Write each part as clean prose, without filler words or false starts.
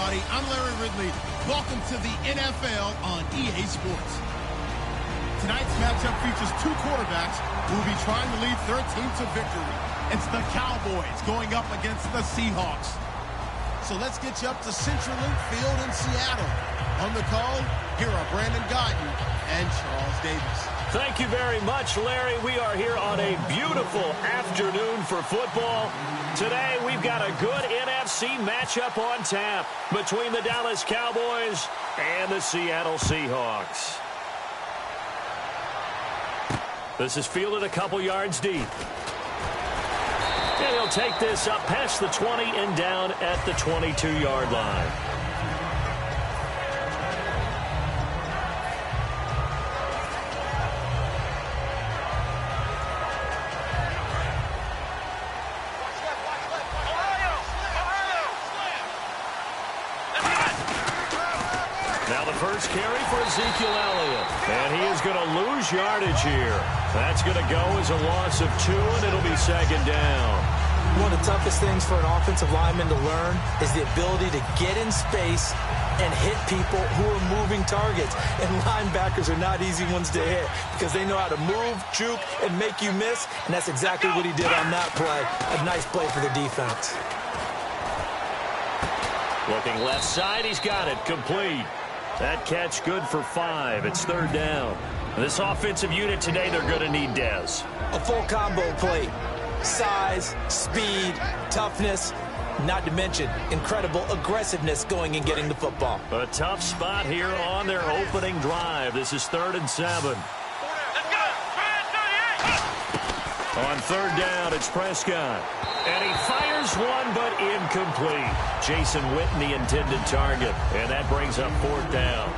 everybody. I'm Larry Ridley. Welcome to the NFL on EA Sports. Tonight's matchup features two quarterbacks who will be trying to lead their team to victory. It's the Cowboys going up against the Seahawks. So let's get you up to CenturyLink Field in Seattle. On the call, here are Brandon Guyton and Charles Davis. Thank you very much, Larry. We are here on a beautiful afternoon for football. Today, we've got a good NFC matchup on tap between the Dallas Cowboys and the Seattle Seahawks. This is fielded a couple yards deep. And he'll take this up past the 20 and down at the 22-yard line. Now the first carry for Ezekiel Elliott. And he is going to lose yardage here. That's going to go as a loss of 2, and it'll be second down. One of the toughest things for an offensive lineman to learn is the ability to get in space and hit people who are moving targets. And linebackers are not easy ones to hit because they know how to move, juke, and make you miss. And that's exactly what he did on that play. A nice play for the defense. Looking left side, he's got it. Complete. That catch good for 5. It's third down. This offensive unit today, they're going to need Dez. A full combo plate. Size, speed, toughness, not to mention incredible aggressiveness going and getting the football. A tough spot here on their opening drive. This is 3rd and 7. On third down, it's Prescott. And he fires one, but incomplete. Jason Witten, the intended target. And that brings up 4th down.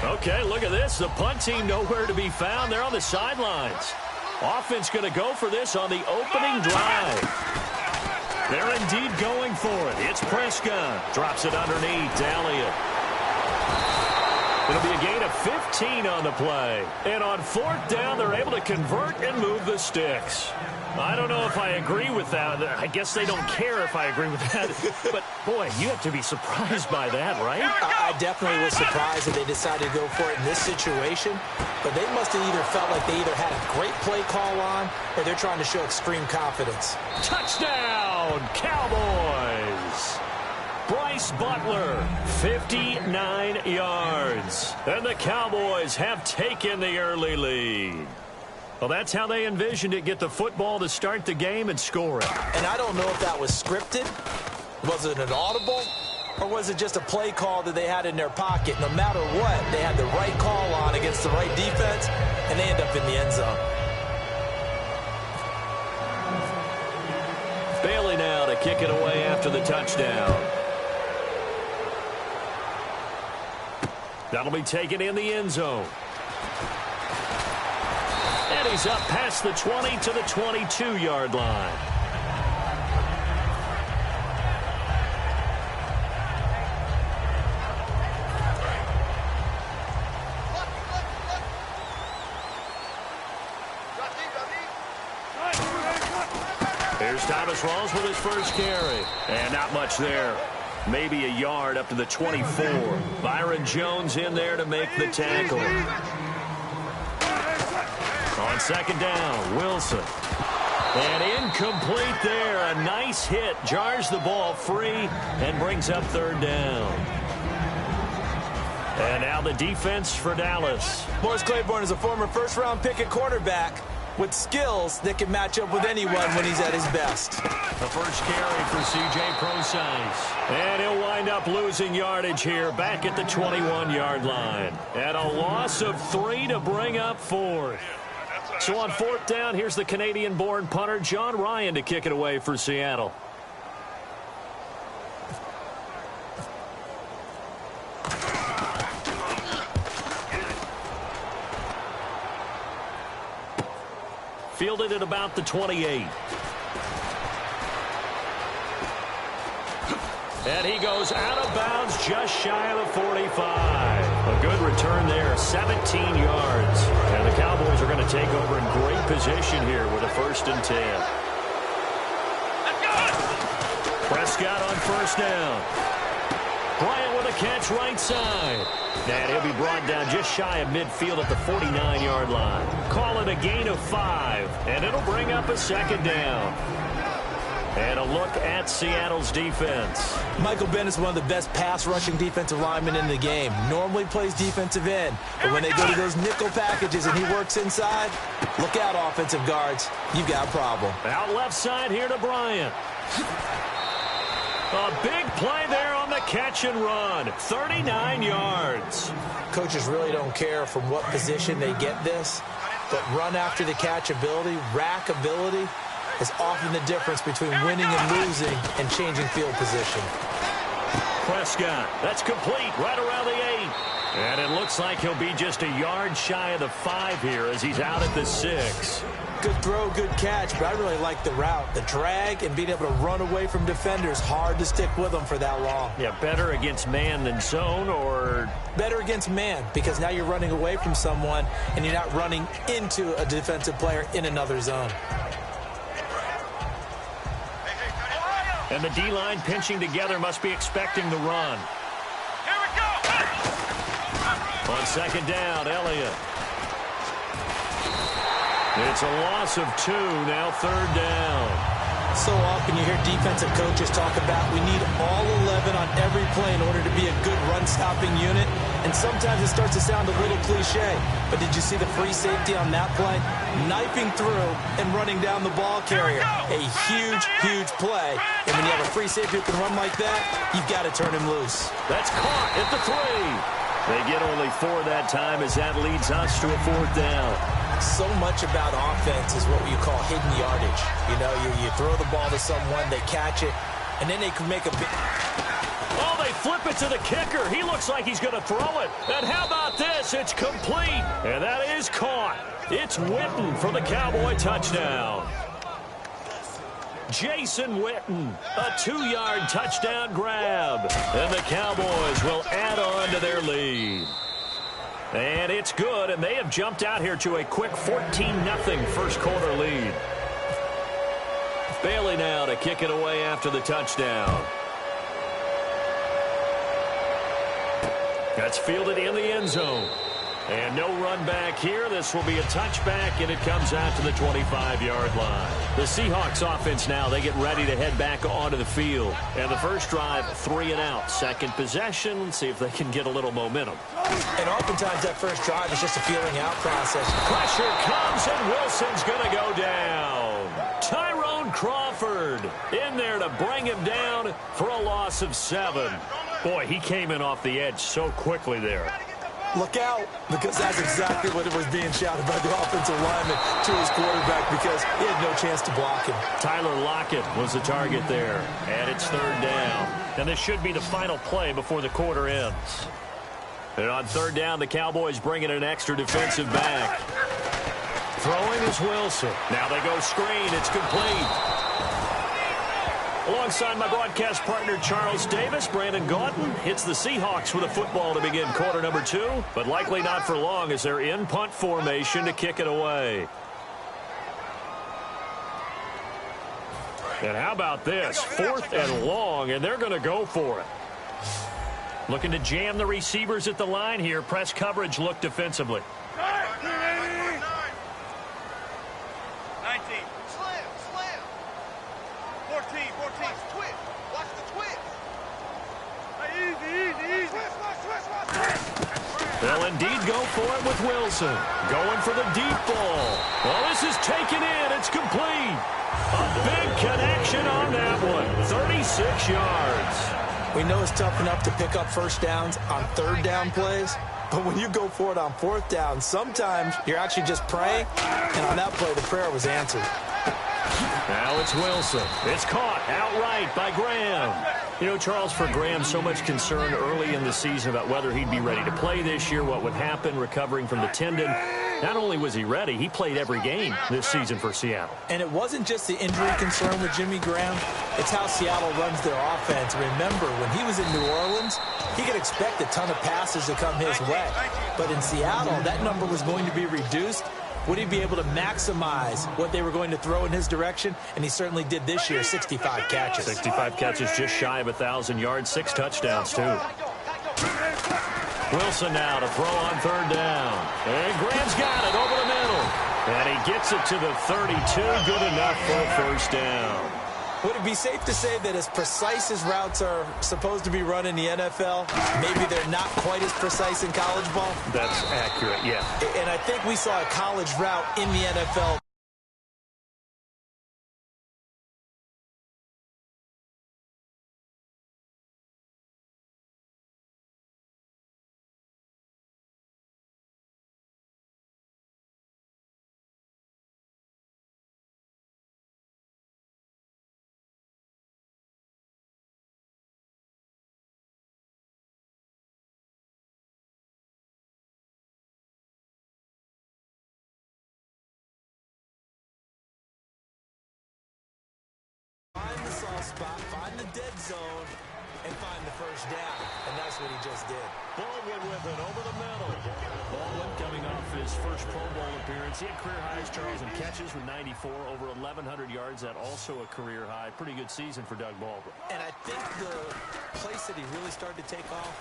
Okay, look at this. The punt team nowhere to be found. They're on the sidelines. Offense going to go for this on the opening drive. They're indeed going for it. It's Prescott. Drops it underneath to Elliott. It'll be a gain of 15 on the play. And on 4th down, they're able to convert and move the sticks. I don't know if I agree with that. I guess they don't care if I agree with that. But, boy, you have to be surprised by that, right? I definitely was surprised that they decided to go for it in this situation. But they must have either felt like they either had a great play call on or they're trying to show extreme confidence. Touchdown, Cowboys! Bryce Butler, 59 yards. And the Cowboys have taken the early lead. Well, that's how they envisioned it. Get the football to start the game and score it. And I don't know if that was scripted. Was it an audible? Or was it just a play call that they had in their pocket? No matter what, they had the right call on against the right defense, and they end up in the end zone. Bailey now to kick it away after the touchdown. That'll be taken in the end zone. And he's up past the 20 to the 22-yard line. Here's Thomas Rawls with his first carry. And not much there. Maybe a yard up to the 24. Byron Jones in there to make the tackle. On second down, Wilson. And incomplete there. A nice hit. Jars the ball free and brings up third down. And now the defense for Dallas. Morris Claiborne is a former first-round pick at quarterback with skills that can match up with anyone when he's at his best. The first carry for C.J. Prosise. And he'll wind up losing yardage here back at the 21-yard line. And a loss of 3 to bring up 4th. So on 4th down, here's the Canadian-born punter, John Ryan, to kick it away for Seattle. Fielded at about the 28. And he goes out of bounds just shy of the 45. A good return there, 17 yards. And the Cowboys are going to take over in great position here with a 1st and 10. Prescott on 1st down. Bryant with a catch right side. And he'll be brought down just shy of midfield at the 49-yard line. Call it a gain of 5, and it'll bring up a 2nd down. And a look at Seattle's defense. Michael Bennett is one of the best pass-rushing defensive linemen in the game. Normally plays defensive end, but when they go to those nickel packages and he works inside, look out, offensive guards. You've got a problem. Out left side here to Bryant. A big play there on the catch and run. 39 yards. Coaches really don't care from what position they get this, but run after the catch ability, rack ability, is often the difference between winning and losing and changing field position. Prescott, that's complete right around the 8. And it looks like he'll be just a yard shy of the 5 here as he's out at the 6. Good throw, good catch, but I really like the route. The drag and being able to run away from defenders, hard to stick with them for that long. Yeah, better against man than zone, or? Better against man, because now you're running away from someone and you're not running into a defensive player in another zone. And the D-line pinching together must be expecting the run. Here we go! On 2nd down, Elliott. It's a loss of 2, now 3rd down. So often you hear defensive coaches talk about we need all 11 on every play in order to be a good run-stopping unit. And sometimes it starts to sound a little cliche. But did you see the free safety on that play? Knifing through and running down the ball carrier. A huge, huge play. And when you have a free safety who can run like that, you've got to turn him loose. That's caught at the 3. They get only 4 that time as that leads us to a 4th down. So much about offense is what you call hidden yardage. You know, you throw the ball to someone, they catch it, and then they can make a big... Oh, they flip it to the kicker. He looks like he's going to throw it. And how about this? It's complete. And that is caught. It's Witten for the Cowboy touchdown. Jason Witten, a 2-yard touchdown grab. And the Cowboys will add on to their lead. And it's good, and they have jumped out here to a quick 14-0 first quarter lead. Bailey now to kick it away after the touchdown. That's fielded in the end zone. And no run back here. This will be a touchback, and it comes out to the 25-yard line. The Seahawks offense now, they get ready to head back onto the field. And the first drive, 3 and out. Second possession, see if they can get a little momentum. And oftentimes that first drive is just a feeling out process. Pressure comes, and Wilson's going to go down. Tyrone Crawford in there to bring him down for a loss of 7. Boy, he came in off the edge so quickly there. Look out, because that's exactly what it was being shouted by the offensive lineman to his quarterback, because he had no chance to block him. Tyler Lockett was the target there, and it's 3rd down. And this should be the final play before the quarter ends. And on 3rd down, the Cowboys bring in an extra defensive back. Throwing is Wilson. Now they go screen. It's complete. Alongside my broadcast partner, Charles Davis, Brandon Gaudin hits the Seahawks with a football to begin quarter number 2, but likely not for long as they're in punt formation to kick it away. And how about this? 4th and long, and they're going to go for it. Looking to jam the receivers at the line here. Press coverage look defensively. 19. Slam. 14. Twist. Watch the twist. Easy. Twist. They'll indeed go for it with Wilson. Going for the deep ball. Well, this is taken in. It's complete. A big connection on that one. 36 yards. We know it's tough enough to pick up first downs on 3rd down plays, but when you go for it on 4th down, sometimes you're actually just praying, and on that play, the prayer was answered. Now it's Wilson. It's caught outright by Graham. You know, Charles, for Graham, so much concern early in the season about whether he'd be ready to play this year, what would happen, recovering from the tendon. Not only was he ready, he played every game this season for Seattle. And it wasn't just the injury concern with Jimmy Graham. It's how Seattle runs their offense. Remember, when he was in New Orleans, he could expect a ton of passes to come his way. But in Seattle, that number was going to be reduced. Would he be able to maximize what they were going to throw in his direction? And he certainly did this year, 65 catches. 65 catches, just shy of 1,000 yards, 6 touchdowns, too. Wilson now to throw on third down. And Graham's got it over the middle. And he gets it to the 32. Good enough for a first down. Would it be safe to say that as precise as routes are supposed to be run in the NFL, maybe they're not quite as precise in college ball? That's accurate, yeah. And I think we saw a college route in the NFL. Find the soft spot, find the dead zone, and find the first down. And that's what he just did. Baldwin with it over the middle. Baldwin coming off his first Pro Bowl appearance. He had career highs, Charles, in catches with 94, over 1,100 yards. That also a career high. Pretty good season for Doug Baldwin. And I think the place that he really started to take off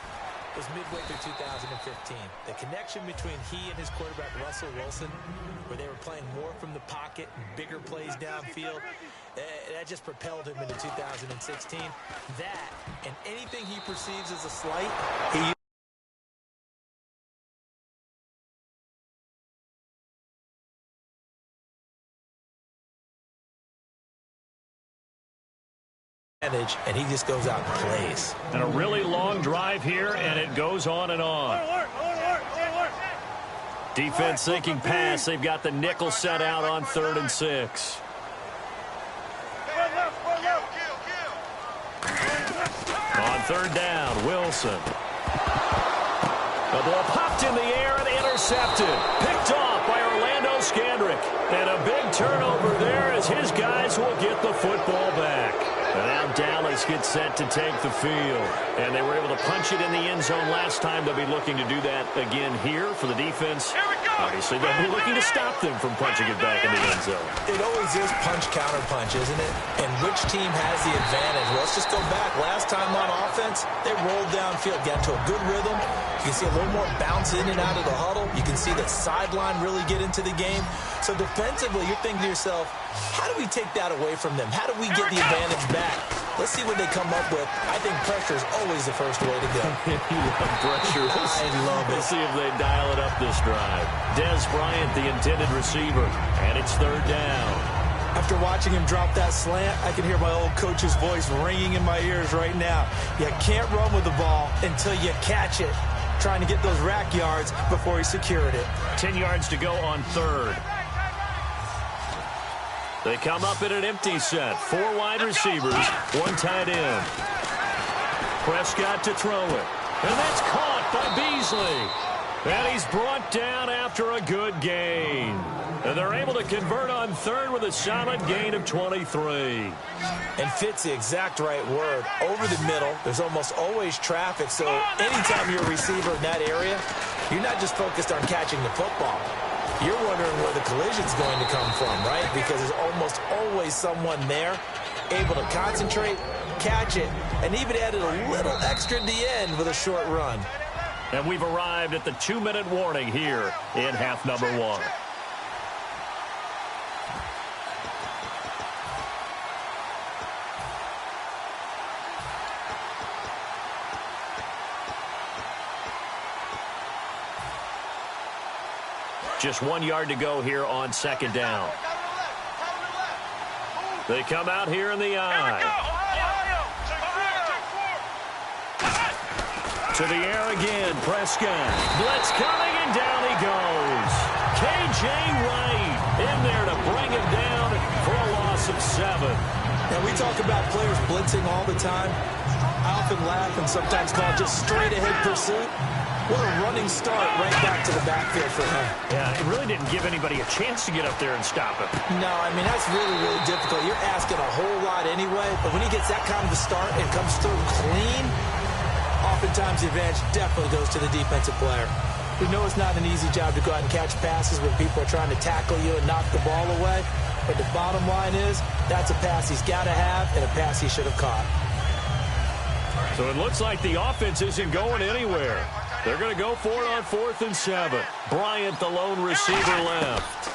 was midway through 2015. The connection between he and his quarterback, Russell Wilson, where they were playing more from the pocket and bigger plays downfield, that just propelled him into 2016. That, and anything he perceives as a slight, he and he just goes out and plays. And a really long drive here, and it goes on and on. Defense thinking pass. They've got the nickel set out on 3rd and 6. On 3rd down, Wilson. The ball popped in the air and intercepted. Picked off by Orlando Scandrick. And a big turnover there as his guys will get the football back. And now Dallas gets set to take the field. And they were able to punch it in the end zone last time. They'll be looking to do that again here for the defense. Obviously, they'll be looking to stop them from punching it back in the end zone. It always is punch-counter-punch, isn't it? And which team has the advantage? Well, let's just go back. Last time on offense, they rolled downfield, got into a good rhythm. You can see a little more bounce in and out of the huddle. You can see the sideline really get into the game. So defensively, you're thinking to yourself, how do we take that away from them? How do we get the advantage back? Let's see what they come up with. I think pressure is always the first way to go. You love pressure. I love it. Let's see if they dial it up this drive. Des Bryant, the intended receiver, and it's 3rd down. After watching him drop that slant, I can hear my old coach's voice ringing in my ears right now. You can't run with the ball until you catch it. Trying to get those rack yards before he secured it. 10 yards to go on 3rd. They come up in an empty set. 4 wide receivers, 1 tight end. Prescott to throw it. And that's caught by Beasley. And he's brought down after a good gain. And they're able to convert on 3rd with a solid gain of 23. And fits the exact right word. Over the middle, there's almost always traffic. So anytime you're a receiver in that area, you're not just focused on catching the football. You're wondering where the collision's going to come from, right? Because there's almost always someone there able to concentrate, catch it, and even added a little extra at the end with a short run. And we've arrived at the 2-minute warning here in half number 1. Just 1 yard to go here on 2nd down. They come out here in the eye. To the air again, Prescott. Blitz coming, and down he goes. K.J. Wright in there to bring him down for a loss of 7. Now, we talk about players blitzing all the time. I often laugh and sometimes call it just straight-ahead pursuit. What a running start right back to the backfield for him. Yeah, it really didn't give anybody a chance to get up there and stop him. No, I mean, that's really, really difficult. You're asking a whole lot anyway, but when he gets that kind of a start and comes through clean, oftentimes the advantage definitely goes to the defensive player. We know it's not an easy job to go out and catch passes when people are trying to tackle you and knock the ball away, but the bottom line is that's a pass he's got to have and a pass he should have caught. So it looks like the offense isn't going anywhere. They're going to go for it on 4th and 7. Bryant, the lone receiver, left.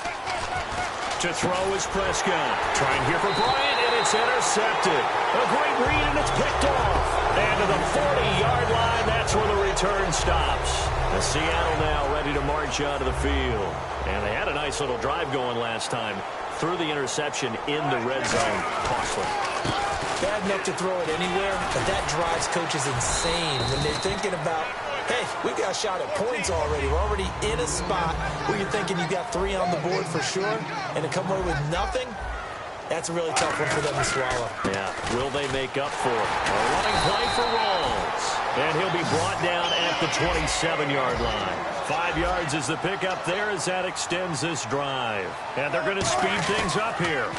To throw is Prescott. Trying here for Bryant, and it's intercepted. A great read, and it's picked off. And to the 40-yard line, that's where the return stops. The Seattle now ready to march out of the field. And they had a nice little drive going last time. Threw the interception in the red zone. Costly. Bad enough to throw it anywhere, but that drives coaches insane when they're thinking about, hey, we got a shot at points already. We're already in a spot where you're thinking you got 3 on the board for sure, and to come away with nothing, that's a really tough one for them to swallow. Yeah, will they make up for it? A running play for Rawls, and he'll be brought down at the 27-yard line. 5 yards is the pickup there as that extends this drive. And they're going to speed things up here.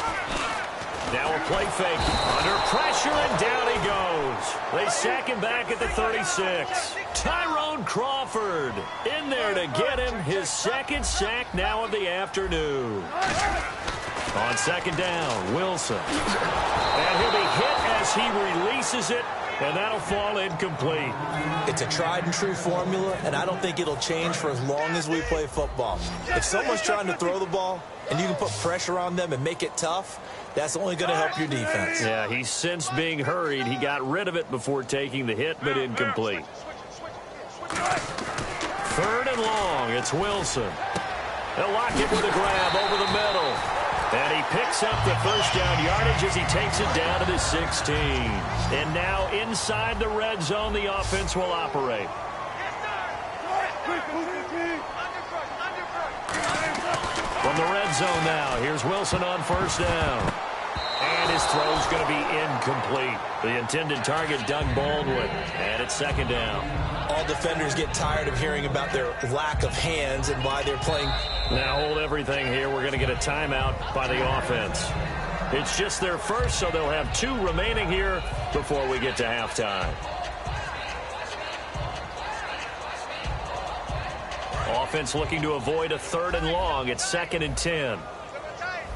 Now a play fake. Under pressure, and down he goes. They sack him back at the 36. Tyrone Crawford in there to get him his second sack now of the afternoon. On 2nd down, Wilson. And he'll be hit as he releases it, and that'll fall incomplete. It's a tried-and-true formula, and I don't think it'll change for as long as we play football. If someone's trying to throw the ball, and you can put pressure on them and make it tough, that's only going to help your defense. Yeah, he's since being hurried. He got rid of it before taking the hit, but incomplete. 3rd and long, it's Wilson. They'll lock it with a grab over the middle. And he picks up the first down yardage as he takes it down to the 16. And now inside the red zone, the offense will operate. From the red zone now, here's Wilson on 1st down. And his throw's going to be incomplete. The intended target, Doug Baldwin. And it's 2nd down. All defenders get tired of hearing about their lack of hands and why they're playing. Now hold everything here. We're going to get a timeout by the offense. It's just their first, so they'll have 2 remaining here before we get to halftime. Offense looking to avoid a 3rd and long. It's 2nd and 10.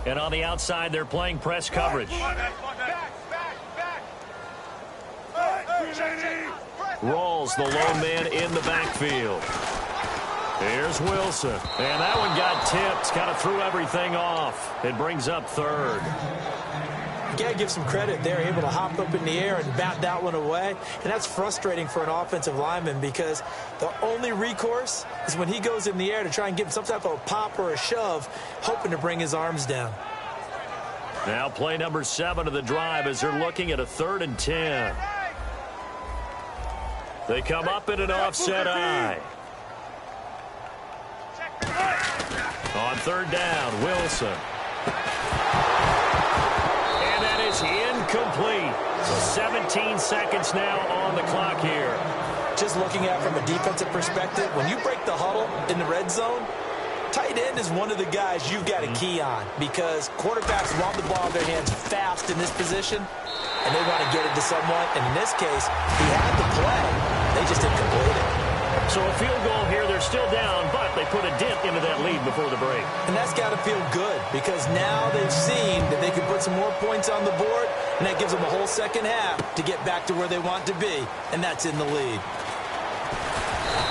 And on the outside, they're playing press coverage. Rawls, the lone man in the backfield. Here's Wilson. And that one got tipped. Kind of threw everything off. It brings up 3rd. You got to give some credit. They're able to hop up in the air and bat that one away. And that's frustrating for an offensive lineman because the only recourse is when he goes in the air to try and get some type of a pop or a shove, hoping to bring his arms down. Now play number 7 of the drive as they're looking at a 3rd and 10. They come up in an offset eye. On 3rd down, Wilson. And that is incomplete. So 17 seconds now on the clock here. Just looking at it from a defensive perspective, when you break the huddle in the red zone, tight end is one of the guys you've got a key on because quarterbacks want the ball in their hands fast in this position, and they want to get it to someone. And in this case, he had the play. They just didn't complete it. So a field goal here. They're still down, but they put a dent into that lead before the break. And that's got to feel good because now they've seen that they can put some more points on the board, and that gives them a whole second half to get back to where they want to be, and that's in the lead.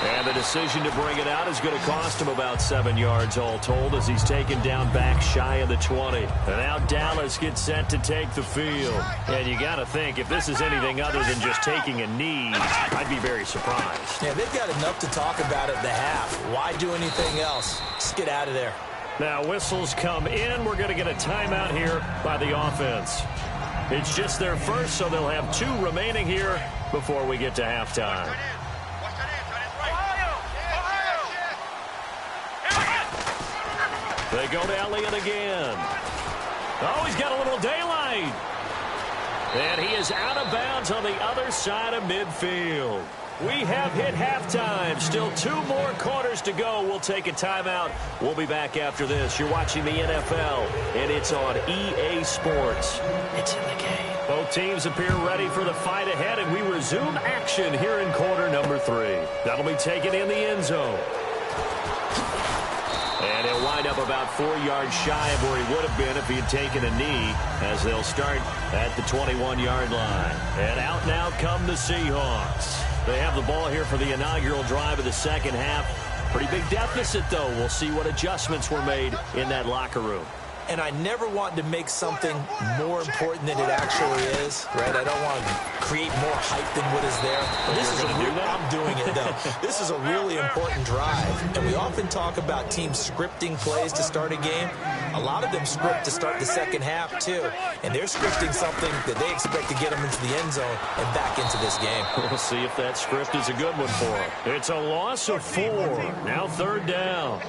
And the decision to bring it out is going to cost him about 7 yards all told as he's taken down back shy of the 20. And now Dallas gets set to take the field. And you got to think, if this is anything other than just taking a knee, I'd be very surprised. Yeah, they've got enough to talk about at the half. Why do anything else? Just get out of there. Now whistles come in. We're going to get a timeout here by the offense. It's just their first, so they'll have 2 remaining here before we get to halftime. They go to Elliott again. Oh, he's got a little daylight. And he is out of bounds on the other side of midfield. We have hit halftime. Still 2 more quarters to go. We'll take a timeout. We'll be back after this. You're watching the NFL, and it's on EA Sports. It's in the game. Both teams appear ready for the fight ahead, and we resume action here in quarter number 3. That'll be taken in the end zone. And he'll wind up about 4 yards shy of where he would have been if he had taken a knee, as they'll start at the 21-yard line. And out now come the Seahawks. They have the ball here for the inaugural drive of the second half. Pretty big deficit, though. We'll see what adjustments were made in that locker room. And I never want to make something more important than it actually is, right? I don't want to create more hype than what is there. I'm doing it, though. This is a really important drive. And we often talk about teams scripting plays to start a game. A lot of them script to start the second half, too. And they're scripting something that they expect to get them into the end zone and back into this game. We'll see if that script is a good one for them. It's a loss of 4. Now 3rd down.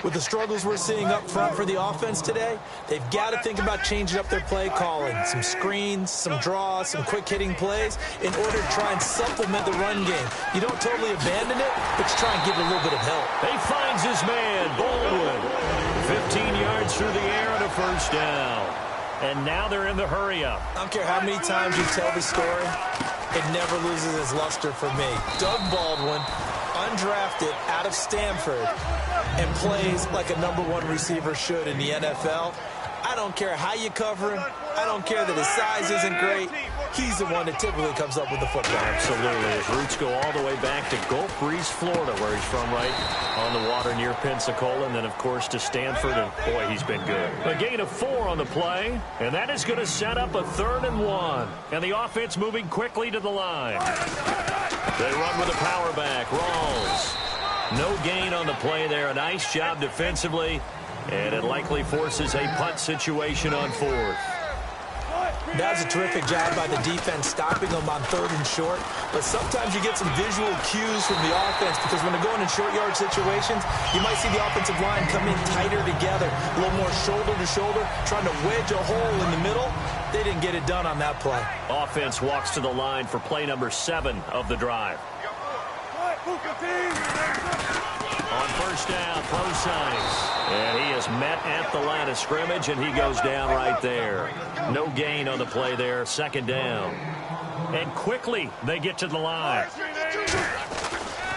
With the struggles we're seeing up front for the offense today, they've got to think about changing up their play calling. Some screens, some draws, some quick-hitting plays in order to try and supplement the run game. You don't totally abandon it, but you try and give it a little bit of help. He finds his man, Baldwin. 15 yards through the air and a 1st down. And now they're in the hurry-up. I don't care how many times you tell the story, it never loses its luster for me. Doug Baldwin, undrafted out of Stanford, and plays like a #1 receiver should in the NFL. I don't care how you cover him. I don't care that his size isn't great. He's the one that typically comes up with the football. Absolutely. His roots go all the way back to Gulf Breeze, Florida, where he's from, right on the water near Pensacola, and then, of course, to Stanford, and, boy, he's been good. A gain of 4 on the play, and that is going to set up a 3rd and 1. And the offense moving quickly to the line. They run with a power back. Rawls. No gain on the play there. A nice job defensively, and it likely forces a punt situation on 4th. That was a terrific job by the defense stopping them on 3rd and short. But sometimes you get some visual cues from the offense, because when they're going in short yard situations, you might see the offensive line come in tighter together, a little more shoulder to shoulder, trying to wedge a hole in the middle. They didn't get it done on that play. Offense walks to the line for play number 7 of the drive. On 1st down, throw signs. And he is met at the line of scrimmage, and he goes down right there. No gain on the play there, 2nd down. And quickly they get to the line.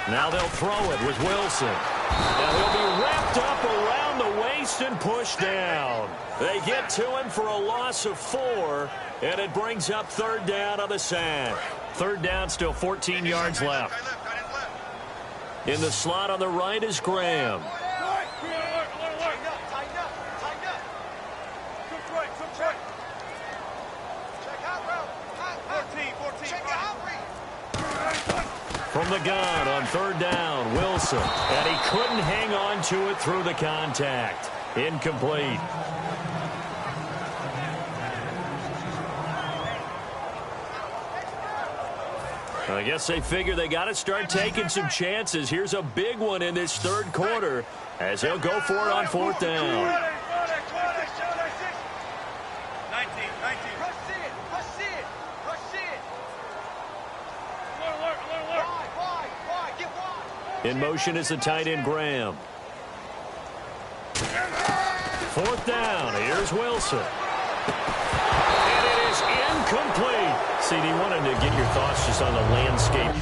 Now they'll throw it with Wilson. Now he'll be wrapped up around the waist and pushed down. They get to him for a loss of 4, and it brings up 3rd down on the sack. 3rd down, still 14 yards left. In the slot on the right is Graham. From the gun on 3rd down, Wilson. And he couldn't hang on to it through the contact. Incomplete. I guess they figure they got to start taking some chances. Here's a big one in this 3rd quarter as he'll go for it on 4th down. 19. In motion is the tight end, Graham. 4th down. Here's Wilson. And it is incomplete. CD, wanted to get your thoughts just on the landscape